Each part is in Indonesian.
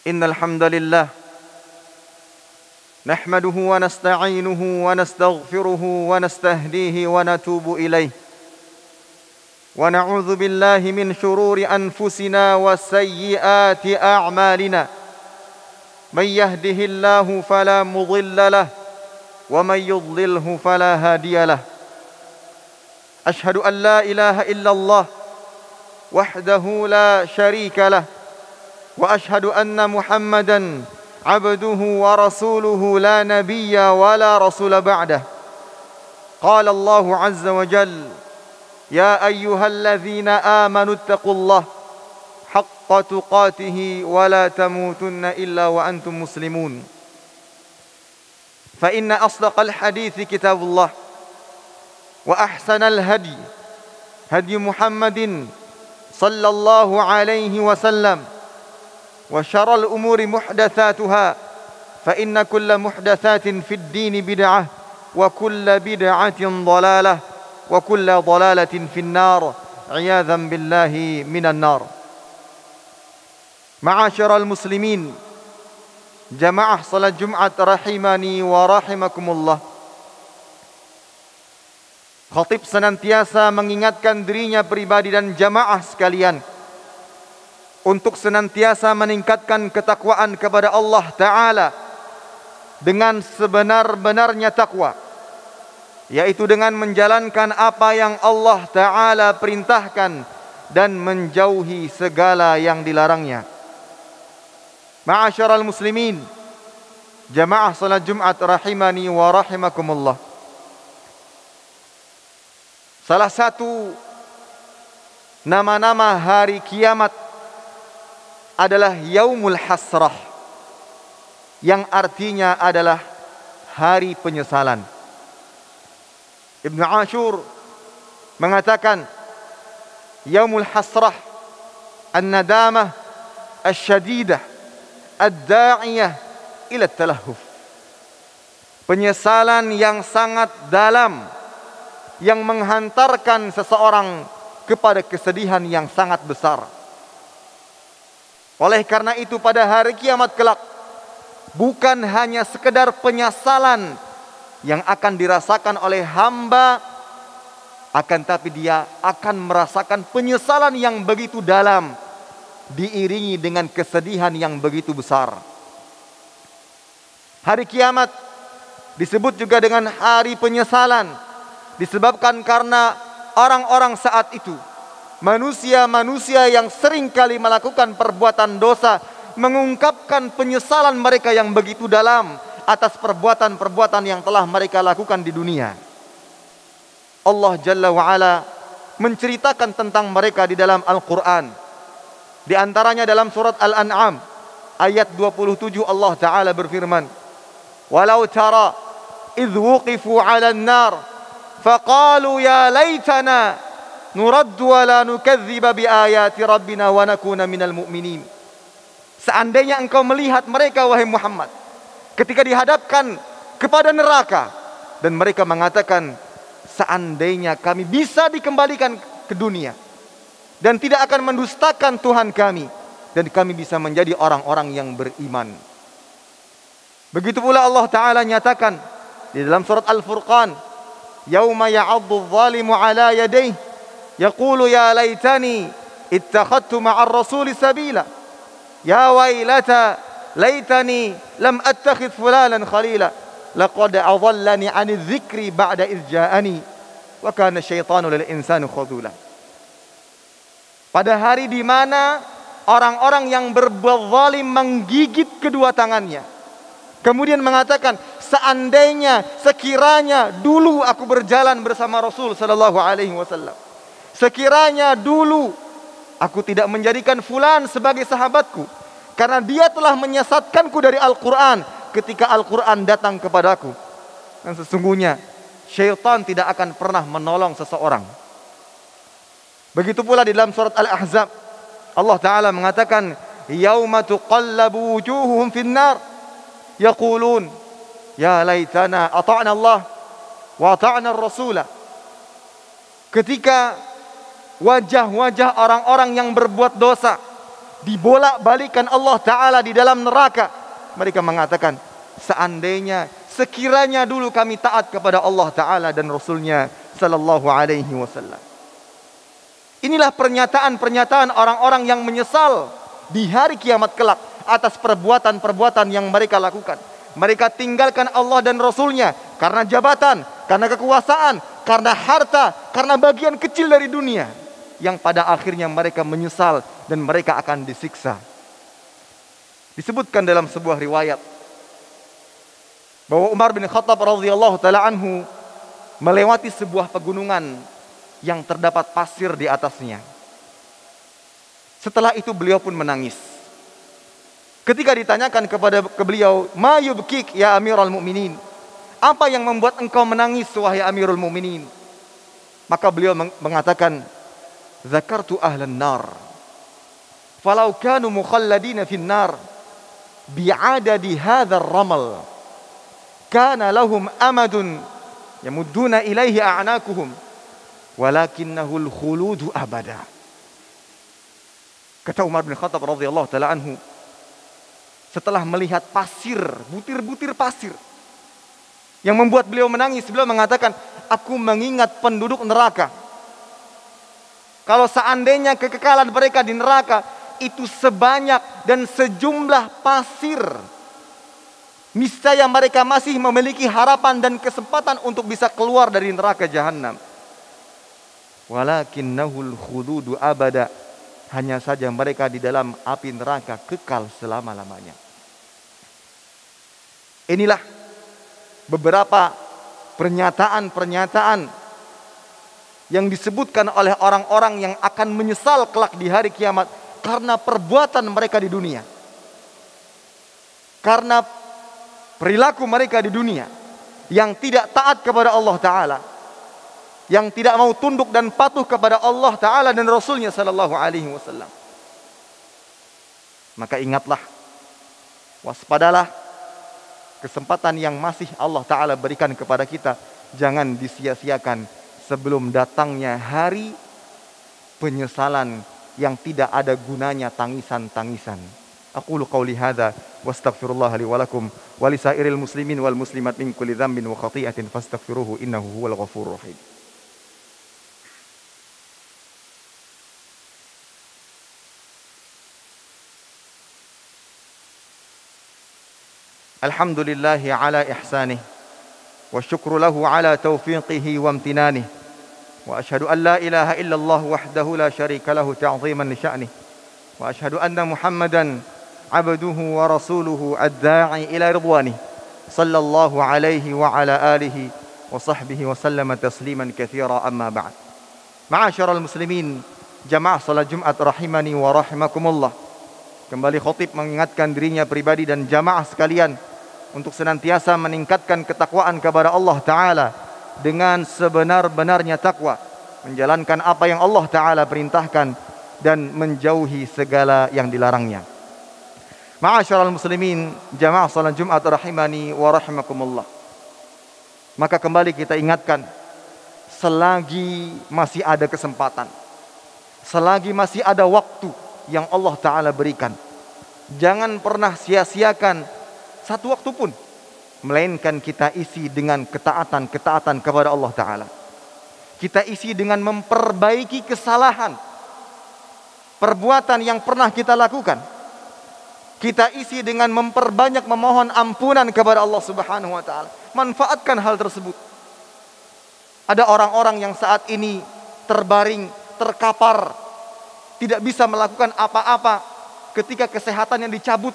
Innal hamdalillah nahmaduhu wa nasta'inuhu wa nastaghfiruhu wa nastahdihi wa natubu ilaih wa na'udzu billahi min shururi anfusina wa sayyiati a'malina may yahdihillahu fala mudilla lahu wa may yudlilhu fala hadiya lahu ashhadu an la ilaha illallah wahdahu la syarika lahu wa ashhadu anna Muhammadan abduhu wa rasuluhu la nabiyya wa la rasula ba'dah. Qala Allahu azza wa jalla ya ayyuhalladzina amanu ittaqullaha haqqa tuqatih wa la tamutunna illa wa antum muslimun. Fa inna asdaqal hadithi kitabullah wa ahsanal hadi hadi Muhammadin sallallahu alaihi wasallam wa syarrul umuri muhdatsatuha fa inna kulla muhdatsatin fid dini bid'ah wa kulla bid'atin dhalalah wa kulla dhalalatin fin nar iyadzan billahi minan nar. Ma'asyiral muslimin, jamaah salat Jumat rahimani wa rahimakumullah. Khatib senantiasa mengingatkan dirinya pribadi dan jamaah sekalian untuk senantiasa meningkatkan ketakwaan kepada Allah Ta'ala dengan sebenar-benarnya takwa, yaitu dengan menjalankan apa yang Allah Ta'ala perintahkan dan menjauhi segala yang dilarangnya. Ma'asyiral muslimin, jamaah salat Jumat rahimani wa rahimakumullah. Salah satu nama-nama hari kiamat adalah Yaumul Hasrah, yang artinya adalah hari penyesalan. Ibnu Ashur mengatakan Yaumul Hasrah an-nadamah asy-syadidah ad-da'iyah ila talahuf. Penyesalan yang sangat dalam yang menghantarkan seseorang kepada kesedihan yang sangat besar. Oleh karena itu pada hari kiamat kelak bukan hanya sekedar penyesalan yang akan dirasakan oleh hamba, akan tapi dia akan merasakan penyesalan yang begitu dalam diiringi dengan kesedihan yang begitu besar. Hari kiamat disebut juga dengan hari penyesalan disebabkan karena orang-orang saat itu, manusia-manusia yang sering kali melakukan perbuatan dosa, mengungkapkan penyesalan mereka yang begitu dalam atas perbuatan-perbuatan yang telah mereka lakukan di dunia. Allah Jalla wa'ala menceritakan tentang mereka di dalam Al-Quran. Di antaranya dalam surat Al-An'am ayat 27 Allah Ta'ala berfirman, walau tara idh wuqifu 'alan nar faqalu ya laitana nuraddu wa la nukadziba bi ayati rabbina wa nakuna minal mu'minin. Seandainya engkau melihat mereka wahai Muhammad ketika dihadapkan kepada neraka dan mereka mengatakan seandainya kami bisa dikembalikan ke dunia dan tidak akan mendustakan Tuhan kami dan kami bisa menjadi orang-orang yang beriman. Begitu pula Allah Ta'ala nyatakan di dalam surat Al-Furqan, yauma ya'addu adh-dhalimu 'ala yadayhi yaqulu ya laitani ittakhadtu ma'ar rasuli sabila ya wailata laitani lam attakhidh fulanan khalila laqad adallani 'anidh dhikri ba'da idh ja'ani wa kana syaitanu lil insani khadula. Pada hari di mana orang-orang yang berbuat zalim menggigit kedua tangannya, kemudian mengatakan seandainya, sekiranya dulu aku berjalan bersama Rasul sallallahu alaihi wasallam, sekiranya dulu aku tidak menjadikan fulan sebagai sahabatku karena dia telah menyesatkanku dari Al-Quran ketika Al-Quran datang kepadaku. Dan sesungguhnya syaitan tidak akan pernah menolong seseorang. Begitu pula di dalam surat Al-Ahzab Allah Ta'ala mengatakan yauma tuqallabu wujuhuhum fin-nar yaqulun ya laitana ata'na Allah wa ata'na ar-rasula. Ketika wajah-wajah orang-orang yang berbuat dosa dibolak-balikan Allah Ta'ala di dalam neraka. Mereka mengatakan, seandainya, sekiranya dulu kami taat kepada Allah Ta'ala dan Rasulnya Sallallahu Alaihi Wasallam. Inilah pernyataan-pernyataan orang-orang yang menyesal di hari kiamat kelak atas perbuatan-perbuatan yang mereka lakukan. Mereka tinggalkan Allah dan Rasulnya karena jabatan, karena kekuasaan, karena harta, karena bagian kecil dari dunia, yang pada akhirnya mereka menyesal dan mereka akan disiksa. Disebutkan dalam sebuah riwayat bahwa Umar bin Khattab radhiyallahu taala anhu melewati sebuah pegunungan yang terdapat pasir di atasnya. Setelah itu beliau pun menangis. Ketika ditanyakan kepada beliau, "Ma yubkik ya Amirul Mukminin?" Apa yang membuat engkau menangis wahai Amirul Mukminin? Maka beliau mengatakan, "Zakartu ahlan nar. Falau kanu mukhalladina fin nar bi'adadi hadzal ramal kana lahum amadun yamudduna ilaihi a'nakuhum walakinnahul khuludu abada." Kata Umar bin Khattab radhiyallahu taala anhu, setelah melihat pasir, butir-butir pasir yang membuat beliau menangis, beliau mengatakan, "Aku mengingat penduduk neraka. Kalau seandainya kekekalan mereka di neraka itu sebanyak dan sejumlah pasir, niscaya mereka masih memiliki harapan dan kesempatan untuk bisa keluar dari neraka jahanam. Walakinnahul khududu abada." Hanya saja mereka di dalam api neraka kekal selama-lamanya. Inilah beberapa pernyataan-pernyataan yang disebutkan oleh orang-orang yang akan menyesal kelak di hari kiamat karena perbuatan mereka di dunia, karena perilaku mereka di dunia yang tidak taat kepada Allah Ta'ala, yang tidak mau tunduk dan patuh kepada Allah Ta'ala dan Rasulnya Sallallahu Alaihi Wasallam. Maka ingatlah, waspadalah, kesempatan yang masih Allah Ta'ala berikan kepada kita jangan disia-siakan sebelum datangnya hari penyesalan yang tidak ada gunanya tangisan-tangisan. Aqulu qawli hadza wastaghfirullah li wa lakum wa lisairil muslimin wal muslimat min kulli dhanbin wa khati'atin fastaghfiruhu innahu huwal ghafurur rahim. Alhamdulillahi ala ihsanih wa syukru lahu ala taufiqihi wa amtinanih wa ashhadu an la ilaha illallah wahdahu la syarika lahu ta'ziman li sya'nih wa ashhadu anna Muhammadan abduhu wa rasuluhu ad-da'i ila ridwanih sallallahu alaihi wa ala alihi wa sahbihi wa sallama tasliman katsira amma ba'd. Ma'asyiral muslimin, jamaah salat Jumat rahimani wa rahimakumullah. Kembali khatib mengingatkan dirinya pribadi dan jamaah sekalian untuk senantiasa meningkatkan ketakwaan kepada Allah Ta'ala dengan sebenar-benarnya takwa, menjalankan apa yang Allah Ta'ala perintahkan dan menjauhi segala yang dilarangnya. Ma'asyiral muslimin, jamaah salat Jumat rahimani wa rahimakumullah. Maka kembali kita ingatkan, selagi masih ada kesempatan, selagi masih ada waktu yang Allah Ta'ala berikan, jangan pernah sia-siakan satu waktu pun, melainkan kita isi dengan ketaatan-ketaatan kepada Allah Ta'ala. Kita isi dengan memperbaiki kesalahan, perbuatan yang pernah kita lakukan. Kita isi dengan memperbanyak memohon ampunan kepada Allah Subhanahu wa Ta'ala. Manfaatkan hal tersebut. Ada orang-orang yang saat ini terbaring, terkapar, tidak bisa melakukan apa-apa ketika kesehatannya dicabut.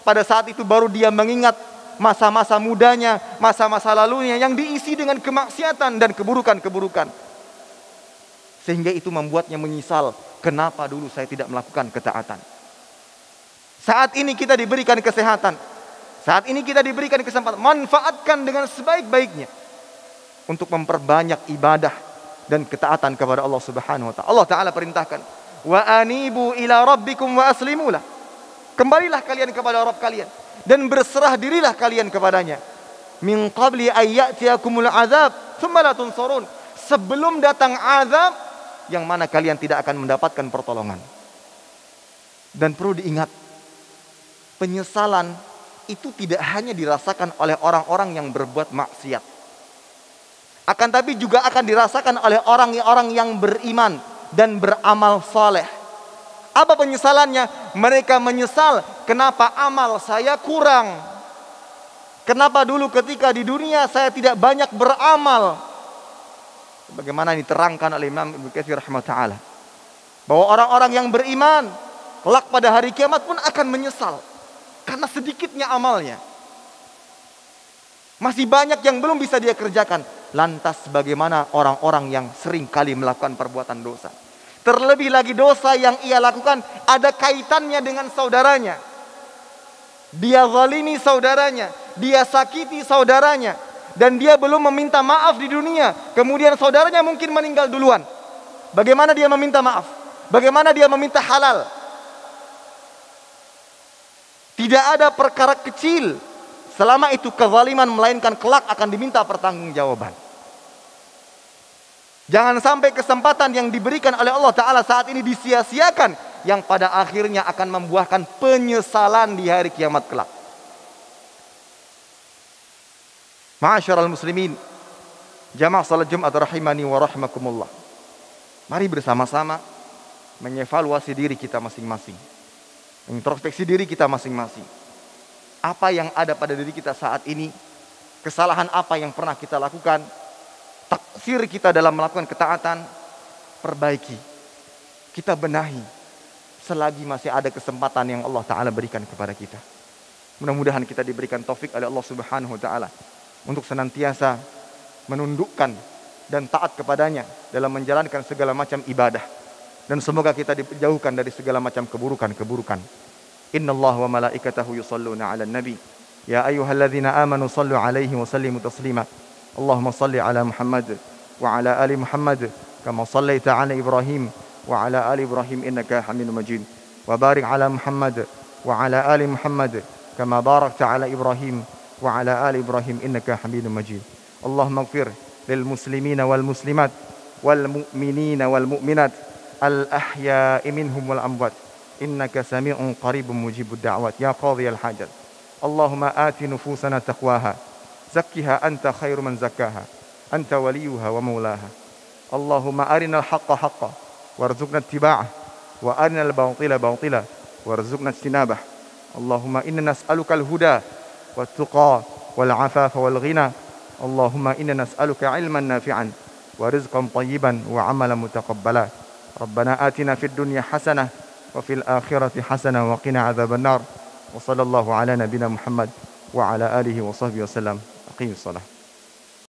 Pada saat itu baru dia mengingat masa-masa mudanya, masa-masa lalunya yang diisi dengan kemaksiatan dan keburukan-keburukan. Sehingga itu membuatnya menyesal, kenapa dulu saya tidak melakukan ketaatan. Saat ini kita diberikan kesehatan, saat ini kita diberikan kesempatan, manfaatkan dengan sebaik-baiknya untuk memperbanyak ibadah dan ketaatan kepada Allah Subhanahu wa Ta'ala. Allah Ta'ala perintahkan, wa anibu ila rabbikum wa aslimulah. Kembalilah kalian kepada Rabb kalian dan berserah dirilah kalian kepadanya. Min qabli ayyatiyakumul azab thumma la tunsarun. Sebelum datang azab yang mana kalian tidak akan mendapatkan pertolongan. Dan perlu diingat, penyesalan itu tidak hanya dirasakan oleh orang-orang yang berbuat maksiat. Akan tapi juga akan dirasakan oleh orang-orang yang beriman dan beramal saleh. Apa penyesalannya? Mereka menyesal, kenapa amal saya kurang? Kenapa dulu ketika di dunia saya tidak banyak beramal? Bagaimana diterangkan oleh Imam Ibnu Katsir rahimahullah, bahwa orang-orang yang beriman kelak pada hari kiamat pun akan menyesal karena sedikitnya amalnya. Masih banyak yang belum bisa dia kerjakan. Lantas bagaimana orang-orang yang sering kali melakukan perbuatan dosa? Terlebih lagi dosa yang ia lakukan ada kaitannya dengan saudaranya. Dia zalimi saudaranya, dia sakiti saudaranya, dan dia belum meminta maaf di dunia. Kemudian saudaranya mungkin meninggal duluan. Bagaimana dia meminta maaf? Bagaimana dia meminta halal? Tidak ada perkara kecil selama itu kezaliman, melainkan kelak akan diminta pertanggungjawaban. Jangan sampai kesempatan yang diberikan oleh Allah Ta'ala saat ini disia-siakan, yang pada akhirnya akan membuahkan penyesalan di hari kiamat kelak. Ma'asyiral muslimin, jamaah salat Jumat rahimani wa rahimakumullah. Mari bersama-sama mengevaluasi diri kita masing-masing, introspeksi diri kita masing-masing. Apa yang ada pada diri kita saat ini, kesalahan apa yang pernah kita lakukan, taksir kita dalam melakukan ketaatan, perbaiki, kita benahi selagi masih ada kesempatan yang Allah Ta'ala berikan kepada kita. Mudah-mudahan kita diberikan taufik oleh Allah Subhanahu Wa Ta'ala untuk senantiasa menundukkan dan taat kepadanya dalam menjalankan segala macam ibadah. Dan semoga kita dijauhkan dari segala macam keburukan-keburukan. Innallaha wa malaikatahu yusalluna 'alan nabi. Ya ayyuhalladzina amanu sallu 'alaihi wa sallimu taslima. Allahumma salli 'ala Muhammad wa 'ala ali Muhammad kama sallaita 'ala Ibrahim wa 'ala ali Ibrahim innaka Hamidum Majid. Wa barik 'ala Muhammad wa 'ala ali Muhammad kama barakta 'ala Ibrahim wa 'ala ali Ibrahim innaka Hamidum Majid. Allahumma ighfir lil muslimina wal muslimat wal mu'minina wal mu'minat al-ahya'i minhum wal amwat innaka sami'un qaribun mujibud da'wat ya qadhiyal hajat. Allahumma ati nufusana taqwaha zakkiha anta khairu man zakkaha anta waliyuha wa maulaha. Allahumma arinal haqqa haqqa warzuqna ittiba'ah wa arinal batila batila warzuqna ijtinabah. Allahumma inna nas'aluka al-huda wat tuqa wal 'afafa wal ghina. Allahumma inna nas'aluka 'ilman nafi'an wa rizqan tayyiban wa 'amalan mutaqabbala. Rabbana atina fid dunya hasanah wa fil akhirati hasanah wa qina adzaban nar. Wa sallallahu ala nabiyyina Muhammad wa ala alihi wa sahbihi wasallam. Aqimus shalah.